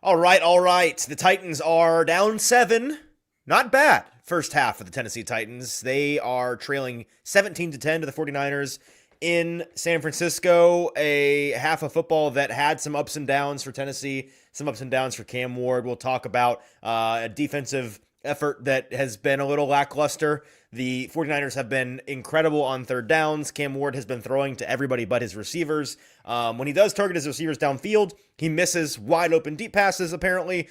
All right. The Titans are down 7. Not bad. First half of the Tennessee Titans. They are trailing 17-10 to the 49ers in San Francisco. A half of football that had some ups and downs for Tennessee, some ups and downs for Cam Ward. We'll talk about a defensive effort that has been a little lackluster. The 49ers have been incredible on third downs. Cam Ward has been throwing to everybody but his receivers. When he does target his receivers downfield, he misses wide open deep passes, apparently.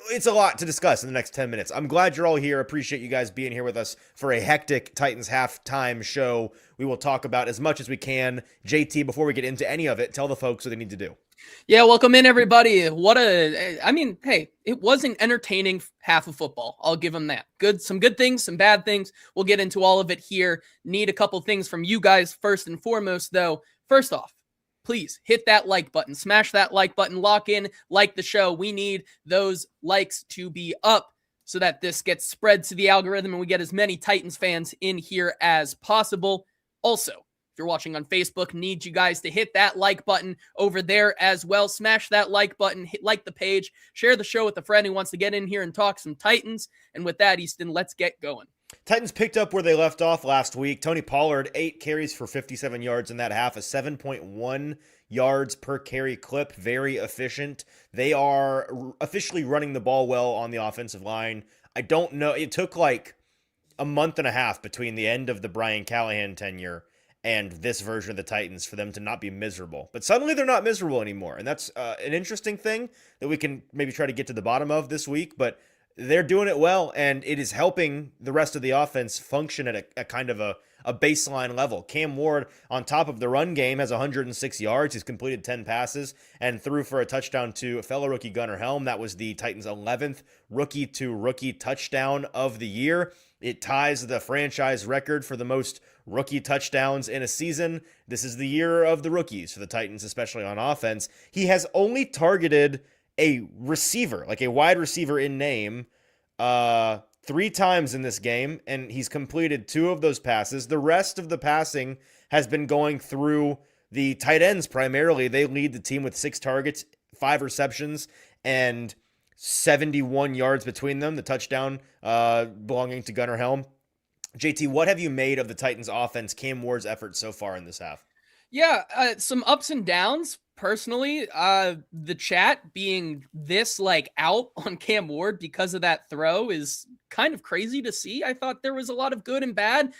It's a lot to discuss in the next 10 minutes. I'm glad you're all here. Appreciate you guys being here with us for a hectic Titans halftime show. We will talk about as much as we can. JT, before we get into any of it, tell the folks what they need to do. Yeah, welcome in, everybody. Hey, it was an entertaining half of football. I'll give them that. Some good things, some bad things. We'll get into all of it here. Need a couple things from you guys first and foremost, though. First off, please hit that like button. Smash that like button. Lock in, like the show. We need those likes to be up so that this gets spread to the algorithm and we get as many Titans fans in here as possible. Also, if you're watching on Facebook, need you guys to hit that like button over there as well. Smash that like button, like the page, share the show with a friend who wants to get in here and talk some Titans. And with that, Easton, let's get going. Titans picked up where they left off last week. Tony Pollard, 8 carries for 57 yards in that half, a 7.1 yards per carry clip. Very efficient. They are officially running the ball well on the offensive line. I don't know. It took like a month and a half between the end of the Brian Callahan tenure and this version of the Titans for them to not be miserable. But suddenly they're not miserable anymore. And that's an interesting thing that we can maybe try to get to the bottom of this week. But they're doing it well, and it is helping the rest of the offense function at a kind of a baseline level. Cam Ward, on top of the run game, has 106 yards. He's completed 10 passes and threw for a touchdown to a fellow rookie, Gunnar Helm. That was the Titans' 11th rookie-to-rookie touchdown of the year. It ties the franchise record for the most rookie touchdowns in a season. This is the year of the rookies for the Titans, especially on offense. He has only targeted a receiver, like a wide receiver in name, 3 times in this game, and he's completed 2 of those passes. The rest of the passing has been going through the tight ends primarily. They lead the team with 6 targets, 5 receptions, and 71 yards between them. The touchdown belonging to Gunnar Helm. JT, what have you made of the Titans offense, Cam Ward's effort so far in this half? Yeah, some ups and downs. Personally, the chat being this out on Cam Ward because of that throw is kind of crazy to see. I thought there was a lot of good and bad.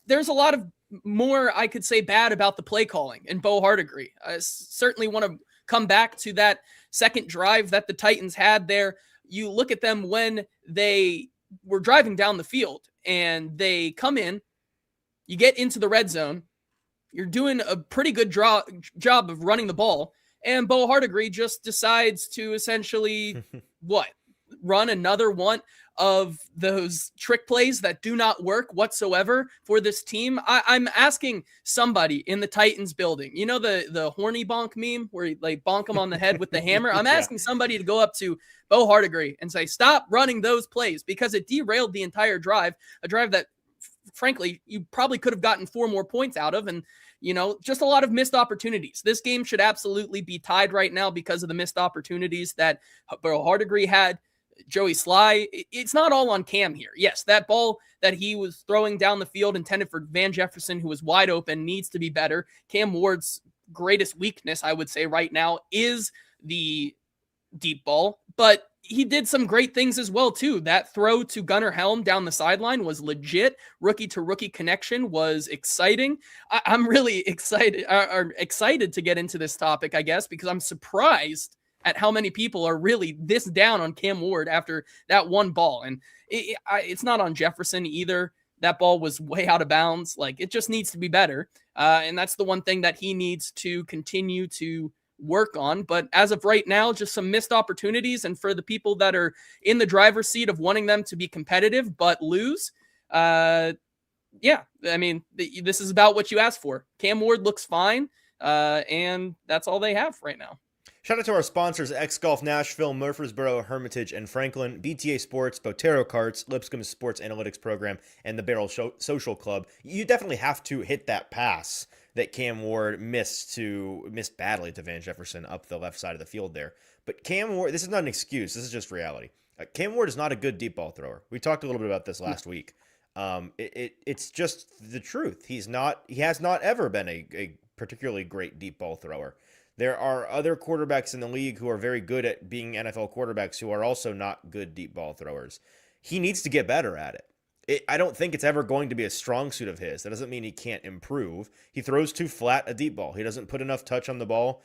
There's a lot of more I could say bad about the play calling and Bo Hardegree. I certainly want to come back to that second drive that the Titans had there. You look at them when they were driving down the field and they come in, you get into the red zone, you're doing a pretty good job of running the ball, and Bo Hardegree just decides to essentially, run another one of those trick plays that do not work whatsoever for this team. I'm asking somebody in the Titans building, you know the horny bonk meme where you bonk him on the head with the hammer? I'm asking somebody to go up to Bo Hardegree and say, stop running those plays, because it derailed the entire drive, a drive that frankly, you probably could have gotten 4 more points out of. And, just a lot of missed opportunities. This game should absolutely be tied right now because of the missed opportunities that Hardegree had. Joey Sly, it's not all on Cam here. Yes, that ball that he was throwing down the field intended for Van Jefferson, who was wide open, needs to be better. Cam Ward's greatest weakness, I would say right now, is the deep ball, but he did some great things as well, too. That throw to Gunnar Helm down the sideline was legit. Rookie-to-rookie connection was exciting. I'm really excited to get into this topic, I guess, because I'm surprised at how many people are really this down on Cam Ward after that one ball. And it's not on Jefferson either. That ball was way out of bounds. It just needs to be better. And that's the one thing that he needs to continue to work on. But as of right now, just some missed opportunities. And for the people that are in the driver's seat of wanting them to be competitive but lose, this is about what you asked for. Cam Ward looks fine, and that's all they have right now. Shout out to our sponsors, X-Golf Nashville, Murfreesboro, Hermitage, and Franklin, BTA Sports, Botero Carts, Lipscomb Sports Analytics Program, and the Barrel Social Club. You definitely have to hit that pass that Cam Ward missed badly to Van Jefferson up the left side of the field there. But Cam Ward, this is not an excuse. This is just reality. Cam Ward is not a good deep ball thrower. We talked a little bit about this last week. It's just the truth. He has not ever been a particularly great deep ball thrower. There are other quarterbacks in the league who are very good at being NFL quarterbacks who are also not good deep ball throwers. He needs to get better at it. I don't think it's ever going to be a strong suit of his. That doesn't mean he can't improve. He throws too flat a deep ball. He doesn't put enough touch on the ball.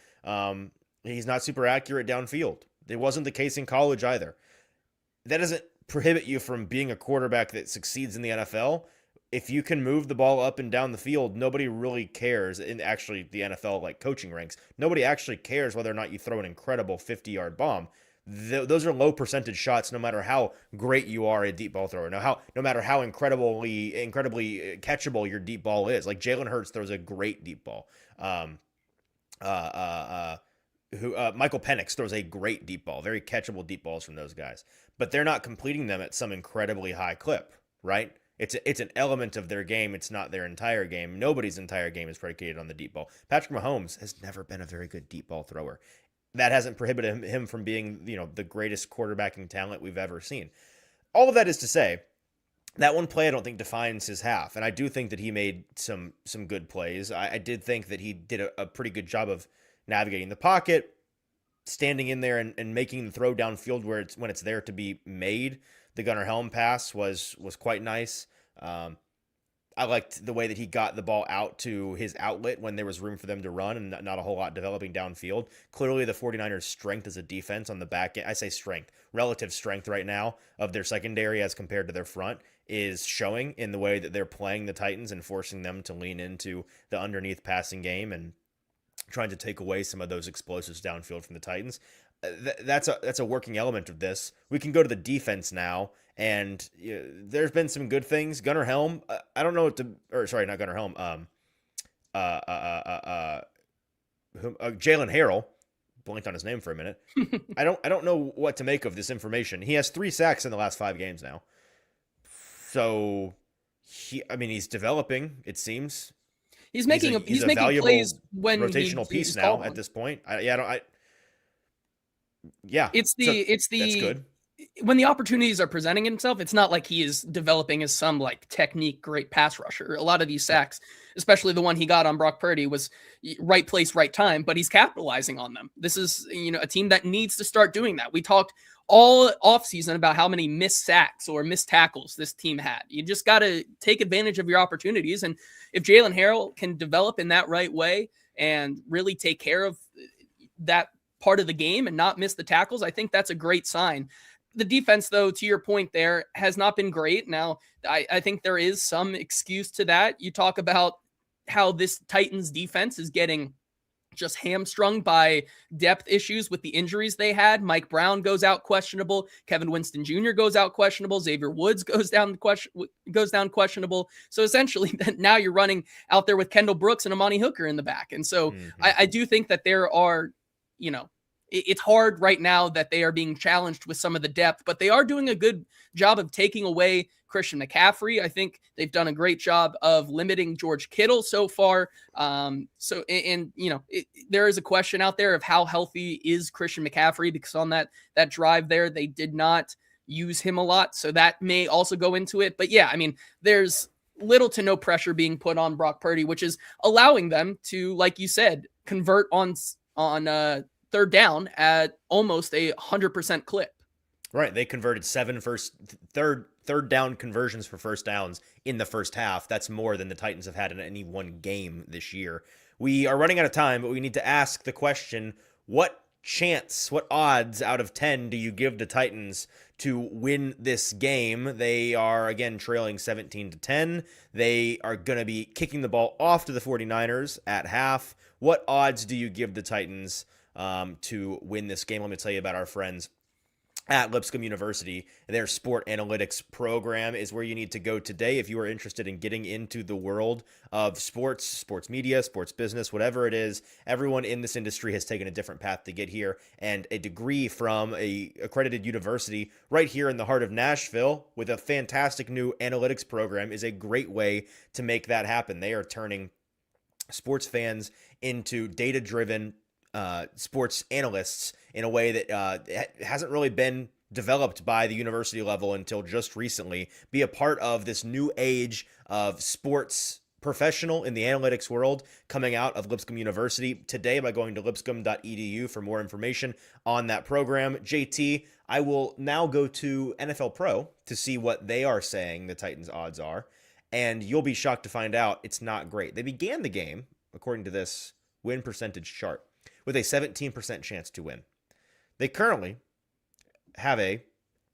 He's not super accurate downfield. It wasn't the case in college either. That doesn't prohibit you from being a quarterback that succeeds in the NFL. If you can move the ball up and down the field, nobody really cares. In actually the NFL like coaching ranks, nobody actually cares whether or not you throw an incredible 50-yard bomb. Those are low percentage shots, no matter how great you are a deep ball thrower. No matter how incredibly catchable your deep ball is. Like Jalen Hurts throws a great deep ball. Michael Penix throws a great deep ball, very catchable deep balls from those guys, but they're not completing them at some incredibly high clip, right? It's an element of their game. It's not their entire game. Nobody's entire game is predicated on the deep ball. Patrick Mahomes has never been a very good deep ball thrower. That hasn't prohibited him from being, the greatest quarterbacking talent we've ever seen. All of that is to say, that one play I don't think defines his half, and I do think that he made some good plays. I did think that he did a pretty good job of navigating the pocket, standing in there and making the throw downfield when it's there to be made. The Gunnar Helm pass was quite nice. I liked the way that he got the ball out to his outlet when there was room for them to run and not a whole lot developing downfield. Clearly, the 49ers' strength as a defense on the back end, I say strength, relative strength right now of their secondary as compared to their front is showing in the way that they're playing the Titans and forcing them to lean into the underneath passing game and trying to take away some of those explosives downfield from the Titans. That's a working element of this. We can go to the defense now, and there's been some good things. Gunnar Helm, I don't know what to, or sorry, not Gunnar Helm. Jalen Harrell, blanked on his name for a minute. I don't know what to make of this information. He has 3 sacks in the last 5 games now, so he's developing. It seems he's making plays when rotational piece now at this point. It's that's good. When the opportunities are presenting himself, it's not like he is developing as some like technique great pass rusher. A lot of these sacks, especially the one he got on Brock Purdy, was right place, right time, but he's capitalizing on them. This is, a team that needs to start doing that. We talked all offseason about how many missed sacks or missed tackles this team had. You just got to take advantage of your opportunities. And if Jalen Harrell can develop in that right way and really take care of that part of the game and not miss the tackles, I think that's a great sign. The defense, though, to your point there, has not been great. Now, I think there is some excuse to that. You talk about how this Titans defense is getting just hamstrung by depth issues with the injuries they had. Mike Brown goes out questionable. Kevin Winston Jr. goes out questionable. Xavier Woods goes down questionable. So essentially, now you're running out there with Kendall Brooks and Amani Hooker in the back. And so I do think that there are, it's hard right now that they are being challenged with some of the depth, but they are doing a good job of taking away Christian McCaffrey. I think they've done a great job of limiting George Kittle so far. There is a question out there of how healthy is Christian McCaffrey, because on that drive there, they did not use him a lot. So that may also go into it. But yeah, there's little to no pressure being put on Brock Purdy, which is allowing them to, like you said, convert on third down at almost 100% clip. Right. They converted 7 third down conversions for first downs in the first half. That's more than the Titans have had in any one game this year. We are running out of time, but we need to ask the question, what odds out of 10 do you give the Titans to win this game? They are, again, trailing 17-10. They are going to be kicking the ball off to the 49ers at half. What odds do you give the Titans to win this game? Let me tell you about our friends at Lipscomb University. Their sport analytics program is where you need to go today if you are interested in getting into the world of sports media, sports business, whatever it is. Everyone in this industry has taken a different path to get here, and a degree from a accredited university right here in the heart of Nashville with a fantastic new analytics program is a great way to make that happen. They are turning sports fans into data-driven sports analysts in a way that hasn't really been developed by the university level until just recently. Be a part of this new age of sports professional in the analytics world coming out of Lipscomb University today by going to lipscomb.edu for more information on that program. JT, I will now go to NFL Pro to see what they are saying the Titans' odds are, and you'll be shocked to find out it's not great. They began the game, according to this win percentage chart, with a 17% chance to win. They currently have a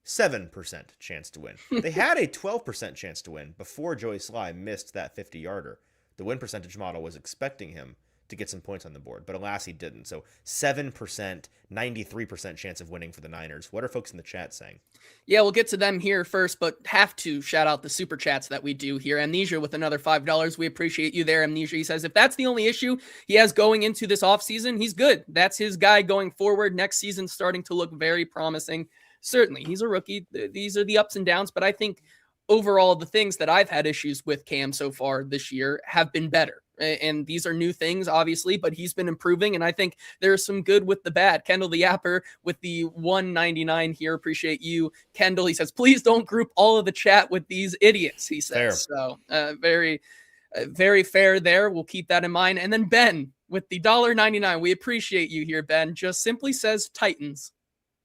7% chance to win. They had a 12% chance to win before Joey Sly missed that 50-yarder. The win percentage model was expecting him to get some points on the board, but alas, he didn't. So 7%, 93% chance of winning for the Niners. What are folks in the chat saying? Yeah, we'll get to them here first, but have to shout out the super chats that we do here. Amnesia with another $5. We appreciate you there, Amnesia. He says, if that's the only issue he has going into this offseason, he's good. That's his guy going forward. Next season starting to look very promising. Certainly, he's a rookie. These are the ups and downs, but I think overall the things that I've had issues with Cam so far this year have been better. And these are new things, obviously, but he's been improving, and I think there's some good with the bad. Kendall the Yapper with the 199 here. Appreciate you, Kendall. He says, please don't group all of the chat with these idiots, he says. Fair. So very fair there. We'll keep that in mind. And then Ben with the $1.99. We appreciate you here, Ben. Just simply says Titans.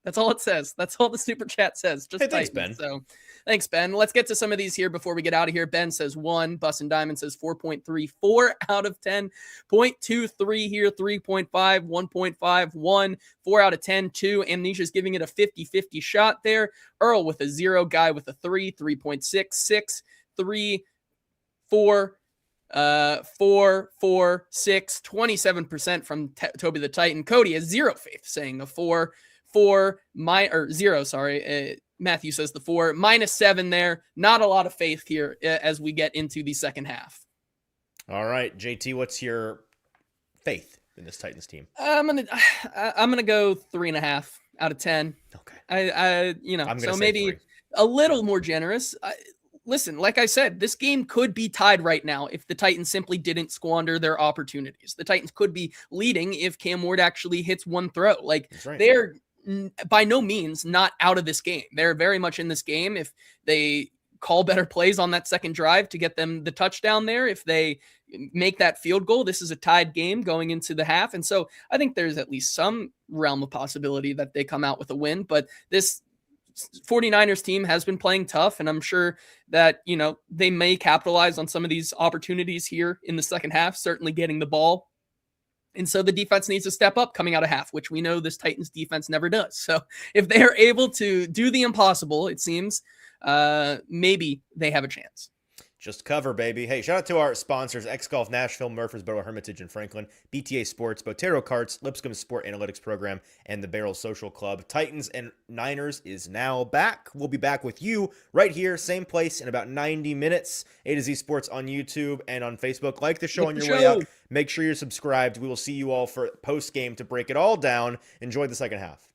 That's all it says. That's all the super chat says. Just hey, thanks, Titans. Ben. So thanks, Ben. Let's get to some of these here before we get out of here. Ben says 1. Bus and Diamond says 4.34 out of 10. 0.23 here, 3.5, 1.5, 1, 4 out of 10, 2. Amnesia's giving it a 50-50 shot there. Earl with a 0. Guy with a 3, 3.6, 6, 3, 4, 4, 4, 6, 27% from Toby the Titan. Cody has 0 faith, saying a 4. 0, sorry. Matthew says the 4, -7 there. Not a lot of faith here as we get into the second half. All right, JT, what's your faith in this Titans team? I'm gonna go 3.5 out of 10. Okay. I'm so maybe 3. A little more generous. Listen, like I said, this game could be tied right now if the Titans simply didn't squander their opportunities. The Titans could be leading if Cam Ward actually hits one throw. Like, right. They're by no means not out of this game. They're very much in this game. If they call better plays on that second drive to get them the touchdown there, if they make that field goal, this is a tied game going into the half. And so I think there's at least some realm of possibility that they come out with a win. But this 49ers team has been playing tough, and I'm sure that, they may capitalize on some of these opportunities here in the second half, certainly getting the ball. And so the defense needs to step up coming out of half, which we know this Titans defense never does. So if they are able to do the impossible, it seems, maybe they have a chance. Just cover, baby. Hey, shout out to our sponsors, X-Golf Nashville, Murfreesboro, Hermitage, and Franklin, BTA Sports, Botero Carts, Lipscomb Sport Analytics Program, and the Barrel Social Club. Titans and Niners is now back. We'll be back with you right here, same place, in about 90 minutes. AtoZSports on YouTube and on Facebook. Like the show on your way out. Make sure you're subscribed. We will see you all for post-game to break it all down. Enjoy the second half.